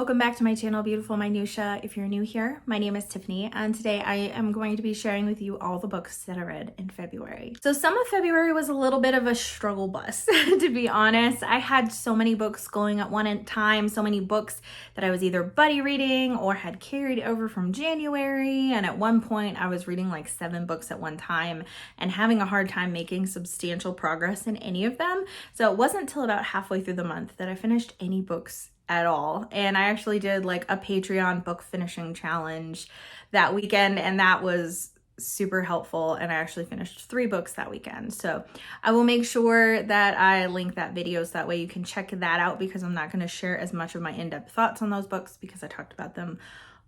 welcome back to my channel, Beautiful Minutia. If you're new here, my name is Tiffany, and today I am going to be sharing with you all the books that I read in February. So some of February was a little bit of a struggle bus, to be honest. I had so many books going at one time, so many books that I was either buddy reading or had carried over from January, and at one point I was reading like 7 books at one time and having a hard time making substantial progress in any of them. So it wasn't until about halfway through the month that I finished any books at all. And I actually did like a Patreon book finishing challenge that weekend, and that was super helpful, and I actually finished 3 books that weekend. So I will make sure that I link that video so that way you can check that out, because I'm not going to share as much of my in-depth thoughts on those books because I talked about them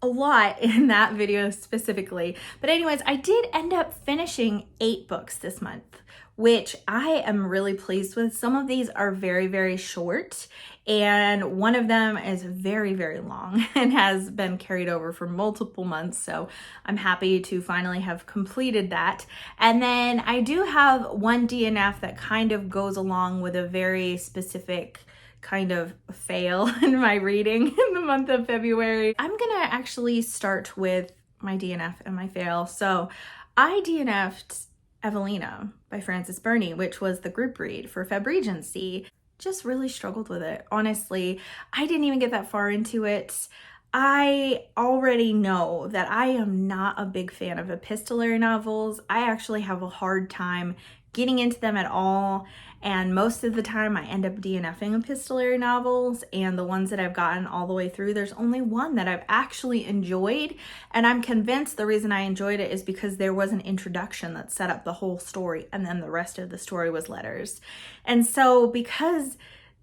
a lot in that video specifically. But anyways, I did end up finishing 8 books this month, which I am really pleased with. Some of these are very, very short, and one of them is very, very long and has been carried over for multiple months. So I'm happy to finally have completed that. And then I do have one DNF that kind of goes along with a very specific kind of fail in my reading in the month of February. I'm gonna actually start with my DNF and my fail. So I DNF'd Evelina by Frances Burney, which was the group read for Febregency. Just really struggled with it. Honestly, I didn't even get that far into it. I already know that I am not a big fan of epistolary novels. I actually have a hard time getting into them at all, and most of the time I end up DNFing epistolary novels, and the ones that I've gotten all the way through, there's only one that I've actually enjoyed, and I'm convinced the reason I enjoyed it is because there was an introduction that set up the whole story, and then the rest of the story was letters. And so because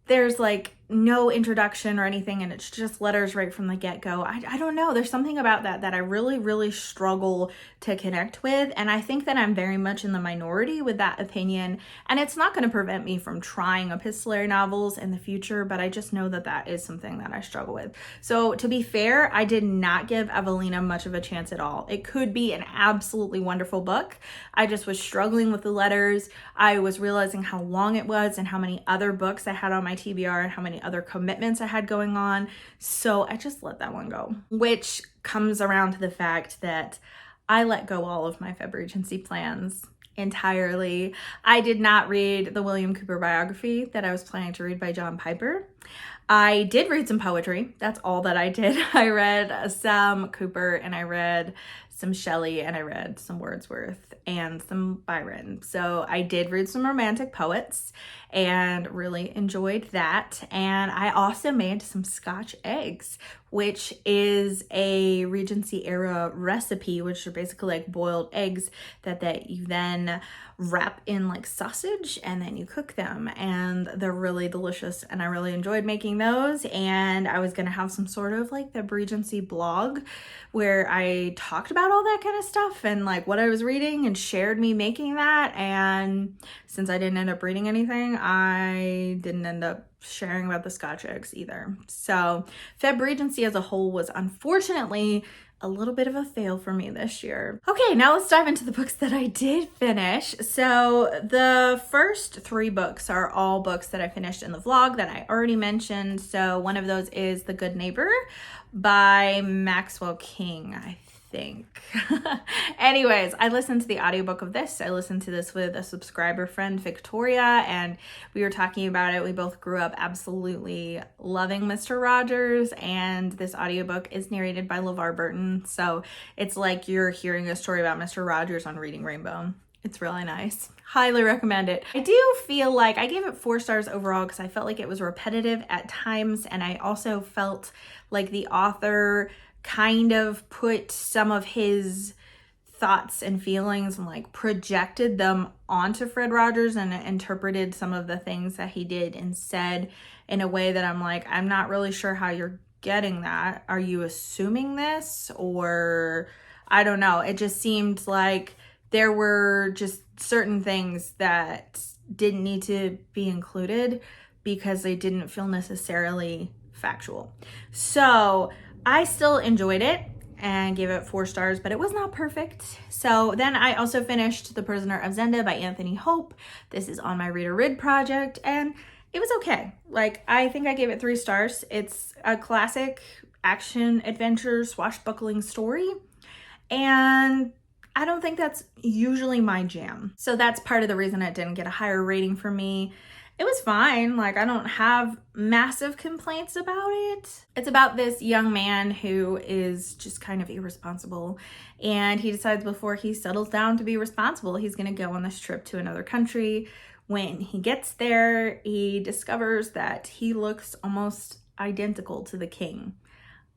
there's like no introduction or anything and it's just letters right from the get-go, I don't know, there's something about that I really struggle to connect with, and I think that I'm very much in the minority with that opinion, and it's not going to prevent me from trying epistolary novels in the future, but I just know that that is something that I struggle with. So to be fair, I did not give Evelina much of a chance at all. It could be an absolutely wonderful book. I just was struggling with the letters. I was realizing how long it was and how many other books I had on my TBR and how many other commitments I had going on. So I just let that one go, which comes around to the fact that I let go all of my Febregency plans entirely. I did not read the William Cooper biography that I was planning to read by John Piper. I did read some poetry. That's all that I did. I read some Cooper, and I read some Shelley, and I read some Wordsworth and some Byron. So I did read some romantic poets and really enjoyed that. And I also made some Scotch eggs, which is a Regency era recipe, which are basically like boiled eggs that you then wrap in like sausage, and then you cook them, and they're really delicious, and I really enjoyed making those. And I was gonna have some sort of like the Regency blog where I talked about all that kind of stuff and like what I was reading and shared me making that, and since I didn't end up reading anything, I didn't end up sharing about the Scotch eggs either. So Febregency as a whole was unfortunately a little bit of a fail for me this year. Okay, now let's dive into the books that I did finish. So the first 3 books are all books that I finished in the vlog that I already mentioned. So one of those is The Good Neighbor by Maxwell King, I think. Anyways, I listened to the audiobook of this. I listened to this with a subscriber friend, Victoria, and we were talking about it. We both grew up absolutely loving Mr. Rogers, and this audiobook is narrated by LeVar Burton. So it's like you're hearing a story about Mr. Rogers on Reading Rainbow. It's really nice. Highly recommend it. I do feel like I gave it 4 stars overall because I felt like it was repetitive at times, and I also felt like the author kind of put some of his thoughts and feelings and like projected them onto Fred Rogers and interpreted some of the things that he did and said in a way that I'm like, I'm not really sure how you're getting that. Are you assuming this? Or I don't know. It just seemed like there were just certain things that didn't need to be included because they didn't feel necessarily factual. So I still enjoyed it and gave it 4 stars, but it was not perfect. So then I also finished The Prisoner of Zenda by Anthony Hope. This is on my Read or Rid project, and it was okay. Like, I think I gave it 3 stars. It's a classic action adventure swashbuckling story. And I don't think that's usually my jam. So that's part of the reason it didn't get a higher rating for me. It was fine. Like, I don't have massive complaints about it. It's about this young man who is just kind of irresponsible, and he decides before he settles down to be responsible, he's going to go on this trip to another country. When he gets there, he discovers that he looks almost identical to the king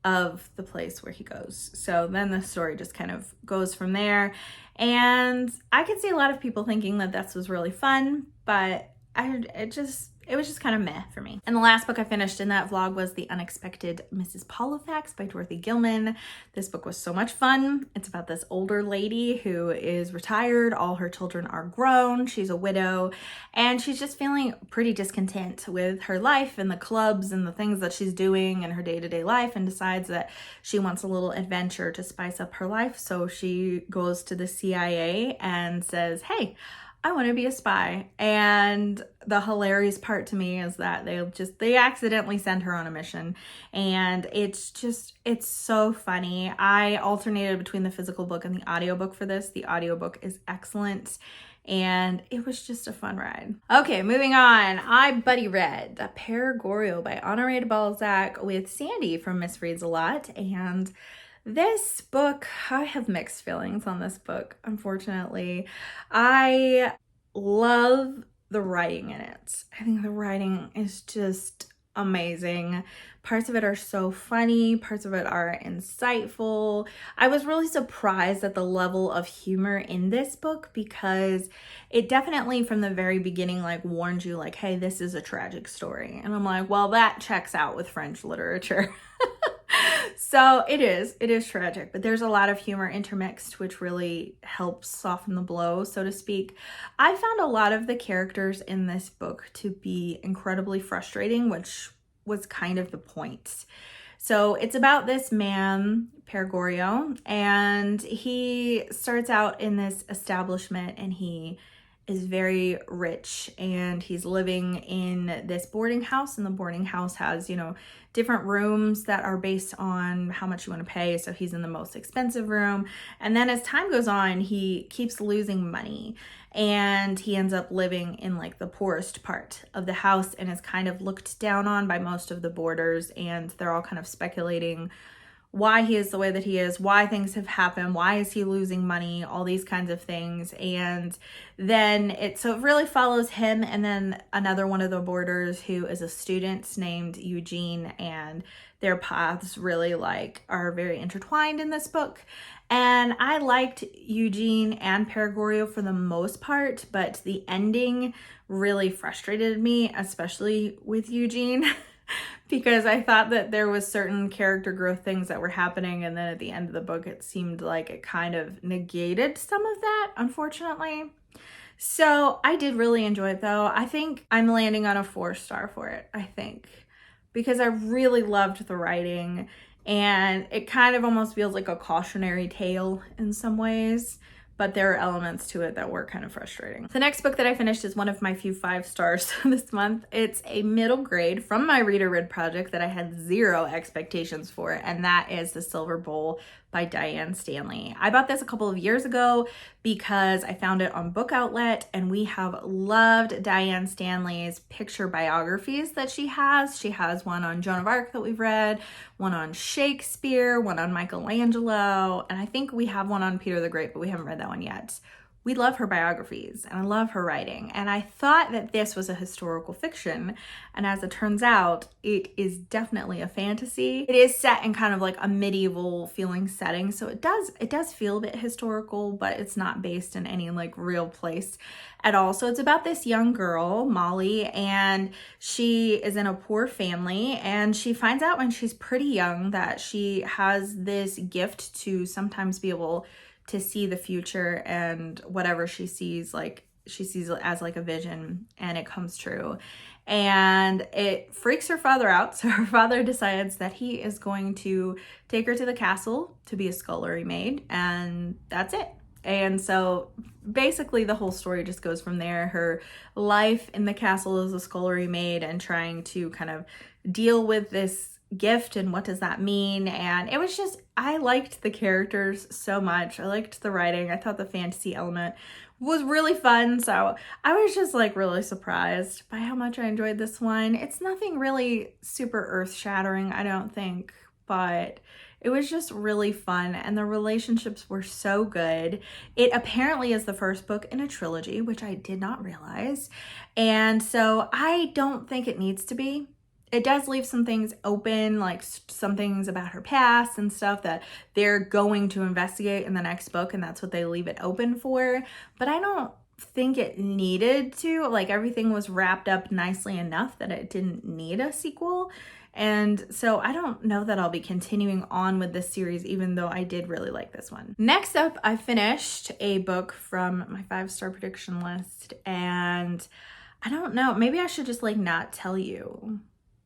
of the place where he goes. So then the story just kind of goes from there. And I could see a lot of people thinking that this was really fun, but it was just kind of meh for me. And the last book I finished in that vlog was The Unexpected Mrs. Pollifax by Dorothy Gilman. This book was so much fun. It's about this older lady who is retired. All her children are grown. She's a widow, and she's just feeling pretty discontent with her life and the clubs and the things that she's doing in her day-to-day life, and decides that she wants a little adventure to spice up her life. So she goes to the CIA and says, hey, I want to be a spy. And the hilarious part to me is that they accidentally send her on a mission, and it's so funny. I alternated between the physical book and the audiobook for this. The audiobook is excellent, and it was just a fun ride. Okay, moving on. I buddy read The Pere Goriot by Honoré de Balzac with Sandy from Miss Reads a Lot, and this book, I have mixed feelings on this book, unfortunately. I love the writing in it. I think the writing is just amazing. Parts of it are so funny, parts of it are insightful. I was really surprised at the level of humor in this book, because it definitely from the very beginning like warned you like, hey, this is a tragic story. And I'm like, well, that checks out with French literature. So it is tragic, but there's a lot of humor intermixed, which really helps soften the blow, so to speak. I found a lot of the characters in this book to be incredibly frustrating, which was kind of the point. So it's about this man, Pere Goriot, and he starts out in this establishment, and he is very rich, and he's living in this boarding house, and the boarding house has, different rooms that are based on how much you want to pay. So he's in the most expensive room. And then as time goes on, he keeps losing money, and he ends up living in like the poorest part of the house, and is kind of looked down on by most of the boarders, and they're all kind of speculating why he is the way that he is, why things have happened, why is he losing money, all these kinds of things. And then it really follows him and then another one of the boarders who is a student named Eugene, and their paths really are very intertwined in this book. And I liked Eugene and Pere Goriot for the most part, but the ending really frustrated me, especially with Eugene. Because I thought that there was certain character growth things that were happening, and then at the end of the book it seemed like it kind of negated some of that, unfortunately. So I did really enjoy it though. I think I'm landing on a 4-star for it, I think, because I really loved the writing, and it kind of almost feels like a cautionary tale in some ways, but there are elements to it that were kind of frustrating. The next book that I finished is one of my few 5 stars this month. It's a middle grade from my Reader Read project that I had 0 expectations for, and that is The Silver Bowl by Diane Stanley. I bought this a couple of years ago because I found it on Book Outlet, and we have loved Diane Stanley's picture biographies that she has. She has one on Joan of Arc that we've read, one on Shakespeare, one on Michelangelo, and I think we have one on Peter the Great, but we haven't read that one yet. We love her biographies, and I love her writing, and I thought that this was a historical fiction, and as it turns out, it is definitely a fantasy. It is set in kind of like a medieval feeling setting, so it does feel a bit historical, but it's not based in any like real place at all. So it's about this young girl, Molly, and she is in a poor family, and she finds out when she's pretty young that she has this gift to sometimes be able to see the future, and whatever she sees it as like a vision, and it comes true. And it freaks her father out, so her father decides that he is going to take her to the castle to be a scullery maid, and that's it. And so basically the whole story just goes from there. Her life in the castle as a scullery maid, and trying to kind of deal with this gift and what does that mean? And it was just, I liked the characters so much. I liked the writing. I thought the fantasy element was really fun. So I was just like really surprised by how much I enjoyed this one. It's nothing really super earth-shattering, I don't think, but it was just really fun and the relationships were so good. It apparently is the first book in a trilogy, which I did not realize. And so I don't think it needs to be. It does leave some things open, like some things about her past and stuff that they're going to investigate in the next book, and that's what they leave it open for. But I don't think it needed to. Like, everything was wrapped up nicely enough that it didn't need a sequel. And so I don't know that I'll be continuing on with this series, even though I did really like this one. Next up, I finished a book from my 5-star prediction list, and I don't know, maybe I should just like not tell you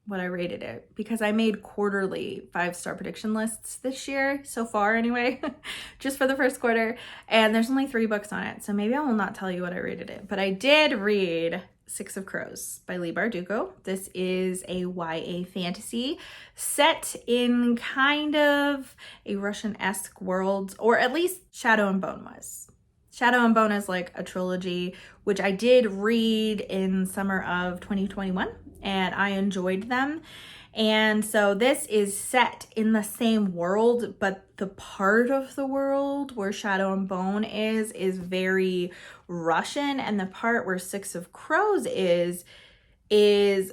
what I rated it, because I made quarterly 5-star prediction lists this year so far anyway, just for the first quarter, and there's only 3 books on it, so maybe I will not tell you what I rated it. But I did read Six of Crows by Leigh Bardugo. This is a YA fantasy set in kind of a Russian-esque world, or at least Shadow and Bone was. Shadow and Bone is like a trilogy, which I did read in summer of 2021, and I enjoyed them. And so this is set in the same world, but the part of the world where Shadow and Bone is very Russian, and the part where Six of Crows is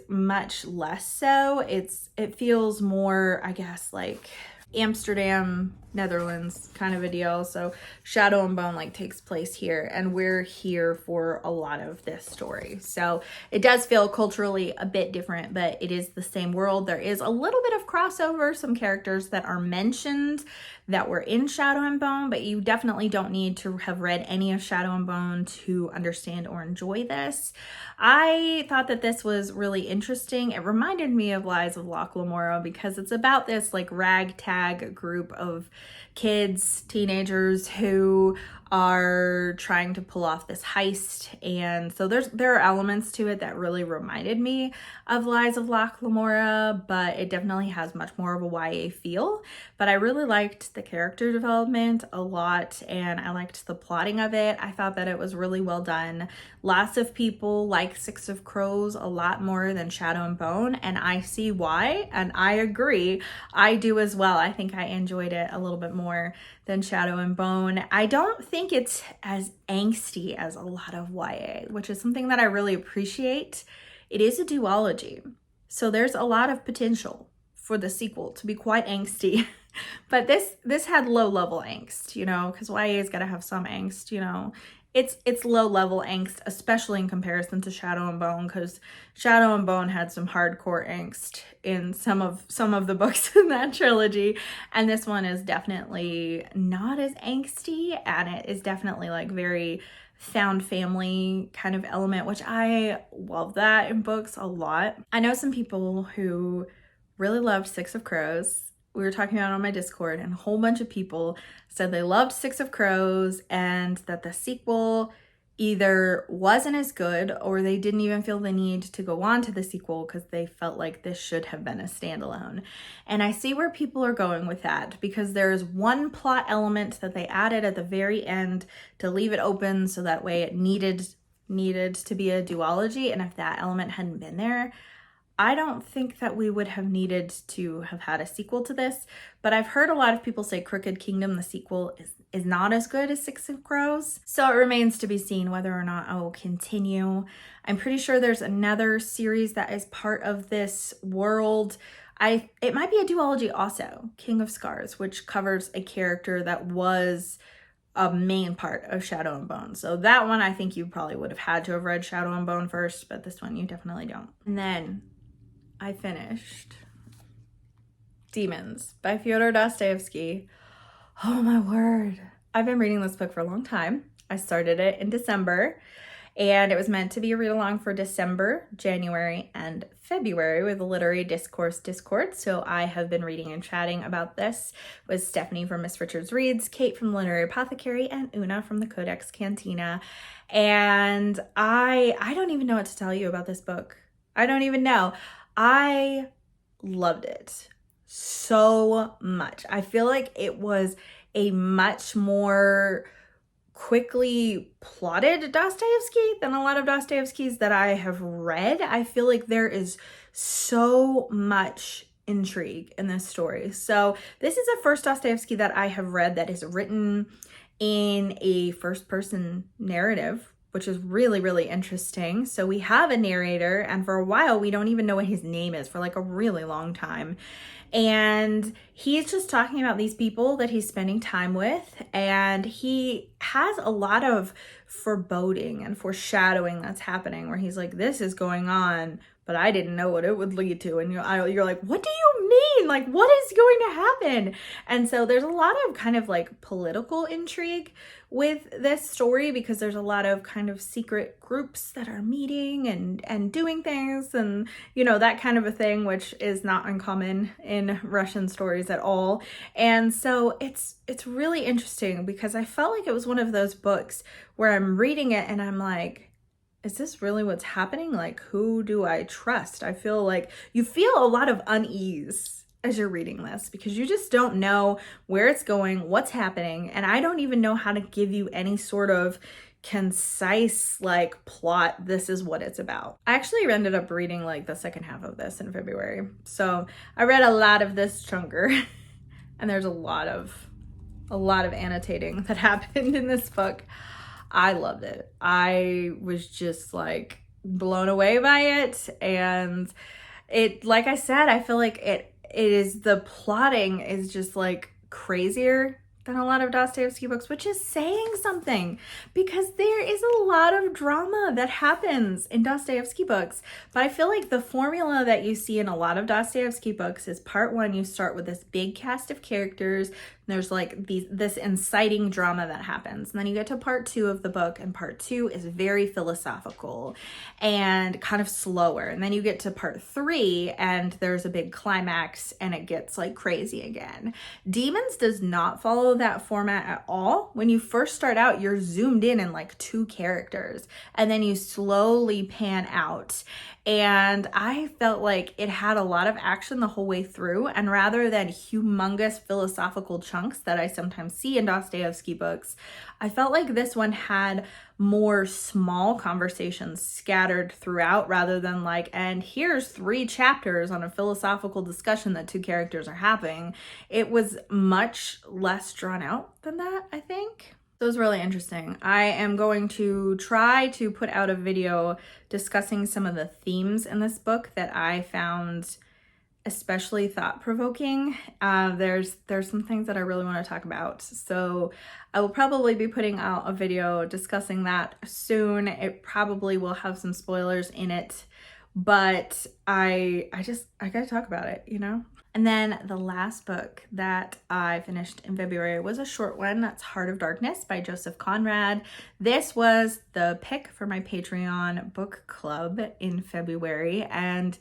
much less so. It feels more, I guess, like Amsterdam, Netherlands kind of a deal. So Shadow and Bone like takes place here, and we're here for a lot of this story. So it does feel culturally a bit different, but it is the same world. There is a little bit of crossover, some characters that are mentioned that were in Shadow and Bone, but you definitely don't need to have read any of Shadow and Bone to understand or enjoy this. I thought that this was really interesting. It reminded me of Lies of Locke Lamora, because it's about this like ragtag group of kids, teenagers who are trying to pull off this heist. And so there are elements to it that really reminded me of Lies of Locke Lamora, but it definitely has much more of a YA feel. But I really liked the character development a lot, and I liked the plotting of it. I thought that it was really well done. Lots of people like Six of Crows a lot more than Shadow and Bone, and I see why, and I agree. I do as well. I think I enjoyed it a little bit more than Shadow and Bone. I don't think it's as angsty as a lot of YA, which is something that I really appreciate. It is a duology, so there's a lot of potential for the sequel to be quite angsty. But this had low level angst, you know, because YA's got to have some angst, you know. It's low level angst, especially in comparison to Shadow and Bone, because Shadow and Bone had some hardcore angst in some of the books in that trilogy, and this one is definitely not as angsty, and it is definitely like very found family kind of element, which I love that in books a lot. I know some people who really loved Six of Crows. We were talking about it on my Discord, and a whole bunch of people said they loved Six of Crows and that the sequel either wasn't as good, or they didn't even feel the need to go on to the sequel because they felt like this should have been a standalone. And I see where people are going with that, because there's one plot element that they added at the very end to leave it open so that way it needed to be a duology, and if that element hadn't been there, I don't think that we would have needed to have had a sequel to this. But I've heard a lot of people say Crooked Kingdom, the sequel, is not as good as Six of Crows. So it remains to be seen whether or not I will continue. I'm pretty sure there's another series that is part of this world. It might be a duology also, King of Scars, which covers a character that was a main part of Shadow and Bone. So that one, I think you probably would have had to have read Shadow and Bone first, but this one you definitely don't. And then I finished Demons by Fyodor Dostoevsky. Oh my word. I've been reading this book for a long time. I started it in December, and it was meant to be a read-along for December, January, and February with a literary discourse Discord. So I have been reading and chatting about this with Stephanie from Miss Richards Reads, Kate from the Literary Apothecary, and Una from the Codex Cantina. And I don't even know what to tell you about this book. I don't even know. I loved it. so much. I feel like it was a much more quickly plotted Dostoevsky than a lot of Dostoevskys that I have read. I feel like there is so much intrigue in this story. So this is the first Dostoevsky that I have read that is written in a first person narrative, which is really, really interesting. So we have a narrator, and for a while we don't even know what his name is for like a really long time. And he's just talking about these people that he's spending time with, and he has a lot of foreboding and foreshadowing that's happening where he's like, this is going on, but I didn't know what it would lead to. And you're like, what do you mean? Like, what is going to happen? And so there's a lot of kind of like political intrigue with this story, because there's a lot of kind of secret groups that are meeting and doing things, and you know, that kind of a thing, which is not uncommon in Russian stories at all. And so it's really interesting, because I felt like it was one of those books where I'm reading it and I'm like, is this really what's happening? Like, who do I trust? I feel like you feel a lot of unease as you're reading this, because you just don't know where it's going, what's happening, and I don't even know how to give you any sort of concise like plot. This is what it's about. I actually ended up reading like the second half of this in February, so I read a lot of this chunker and there's a lot of annotating that happened in this book. I loved it. I was just like blown away by it, and it, like I said, I feel like it is, the plotting is just like crazier than a lot of Dostoevsky books, which is saying something, because there is a lot of drama that happens in Dostoevsky books. But I feel like the formula that you see in a lot of Dostoevsky books is part one, you start with this big cast of characters, there's like this inciting drama that happens. And then you get to part two of the book, and part two is very philosophical and kind of slower. And then you get to part three, and there's a big climax, and it gets like crazy again. Demons does not follow that format at all. When you first start out, you're zoomed in like two characters, and then you slowly pan out. And I felt like it had a lot of action the whole way through, and rather than humongous philosophical chunks that I sometimes see in Dostoevsky books, I felt like this one had more small conversations scattered throughout, rather than like, and here's 3 chapters on a philosophical discussion that 2 characters are having. It was much less drawn out than that, I think. So it was really interesting. I am going to try to put out a video discussing some of the themes in this book that I found especially thought-provoking. There's some things that I really want to talk about. So I will probably be putting out a video discussing that soon. It probably will have some spoilers in it, but I gotta talk about it, you know? And then the last book that I finished in February was a short one. That's Heart of Darkness by Joseph Conrad. This was the pick for my Patreon book club in February, and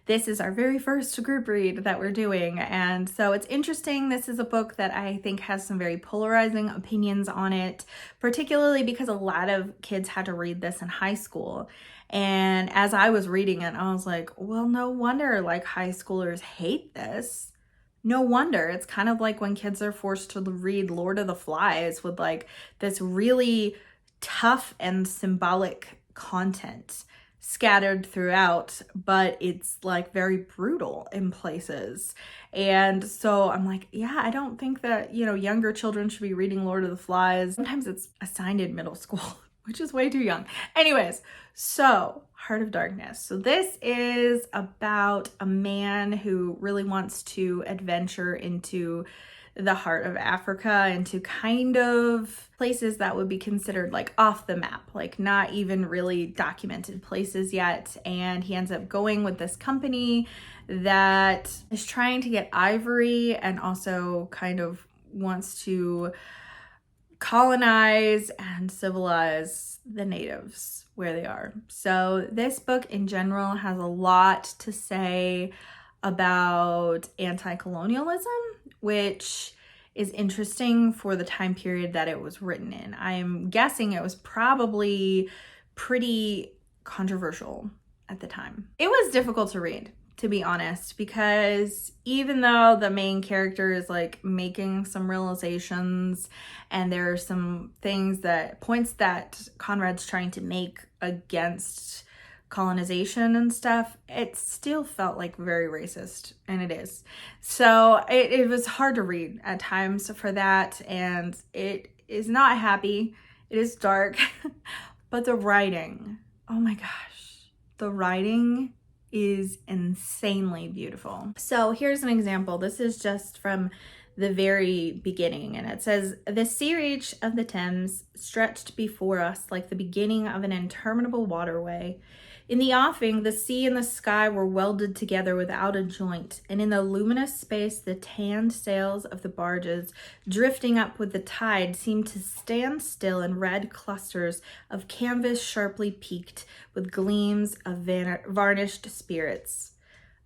this is our very first group read that we're doing. And so it's interesting. This is a book that I think has some very polarizing opinions on it, particularly because a lot of kids had to read this in high school. And as I was reading it, I was like, well, no wonder like high schoolers hate this. No wonder. It's kind of like when kids are forced to read Lord of the Flies with like this really tough and symbolic content scattered throughout, but it's like very brutal in places. And so I'm like, yeah, I don't think that, you know, younger children should be reading Lord of the Flies. Sometimes it's assigned in middle school, which is way too young. Anyways, so Heart of Darkness. So this is about a man who really wants to adventure into the heart of Africa, into kind of places that would be considered like off the map, like not even really documented places yet. And he ends up going with this company that is trying to get ivory and also kind of wants to colonize and civilize the natives where they are. So this book in general has a lot to say about anti-colonialism, which is interesting for the time period that it was written in. I'm guessing it was probably pretty controversial at the time. It was difficult to read to be honest, because even though the main character is like making some realizations and there are some points that Conrad's trying to make against colonization and stuff, it still felt like very racist, and it is. So it was hard to read at times for that, and it is not happy. It is dark, but the writing, oh my gosh, the writing is insanely beautiful. So here's an example. This is just from the very beginning, and it says, "The sea reach of the Thames stretched before us like the beginning of an interminable waterway. In the offing, the sea and the sky were welded together without a joint, and in the luminous space, the tanned sails of the barges, drifting up with the tide, seemed to stand still in red clusters of canvas sharply peaked, with gleams of varnished spirits.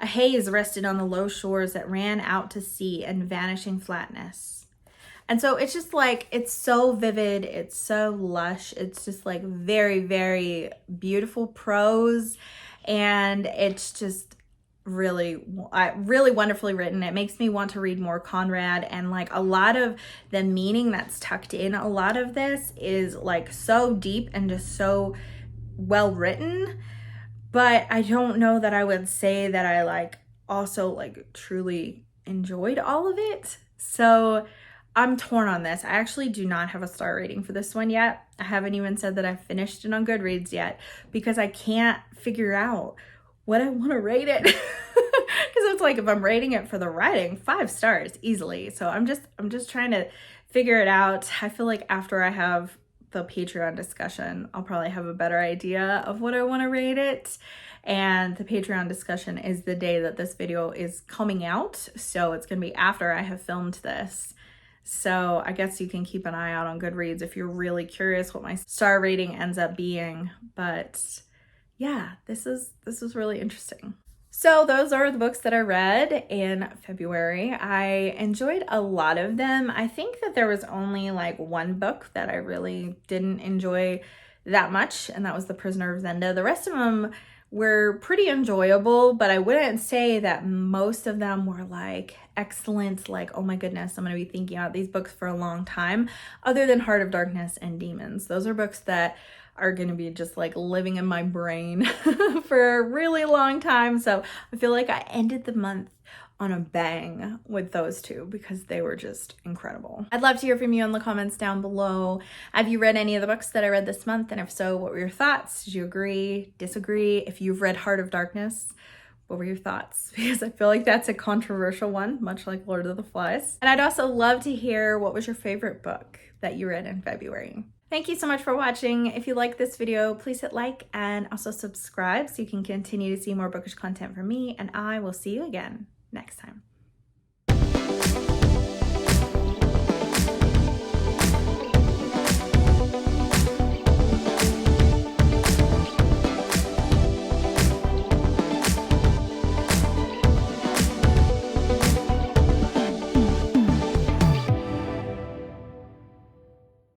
A haze rested on the low shores that ran out to sea and vanishing flatness." And so it's just like, it's so vivid, it's so lush, it's just like very, very beautiful prose, and it's just really wonderfully written. It makes me want to read more Conrad, and like a lot of the meaning that's tucked in a lot of this is like so deep and just so well written. But I don't know that I would say that I like also like truly enjoyed all of it. So I'm torn on this. I actually do not have a star rating for this one yet. I haven't even said that I've finished it on Goodreads yet, because I can't figure out what I want to rate it. Because it's like, if I'm rating it for the writing, 5 stars easily. So I'm just trying to figure it out. I feel like after I have the Patreon discussion, I'll probably have a better idea of what I want to rate it. And the Patreon discussion is the day that this video is coming out. So it's going to be after I have filmed this. So I guess you can keep an eye out on Goodreads if you're really curious what my star rating ends up being. But yeah, this is really interesting. So those are the books that I read in February. I enjoyed a lot of them. I think that there was only like one book that I really didn't enjoy that much, and that was The Prisoner of Zenda. The rest of them were pretty enjoyable, but I wouldn't say that most of them were like excellent, like, oh my goodness, I'm going to be thinking about these books for a long time, other than Heart of Darkness and Demons. Those are books that are going to be just like living in my brain for a really long time. So I feel like I ended the month on a bang with those two because they were just incredible. I'd love to hear from you in the comments down below. Have you read any of the books that I read this month? And if so, what were your thoughts? Did you agree, disagree? If you've read Heart of Darkness, what were your thoughts? Because I feel like that's a controversial one, much like Lord of the Flies. And I'd also love to hear, what was your favorite book that you read in February? Thank you so much for watching. If you like this video, please hit like and also subscribe so you can continue to see more bookish content from me, and I will see you again next time.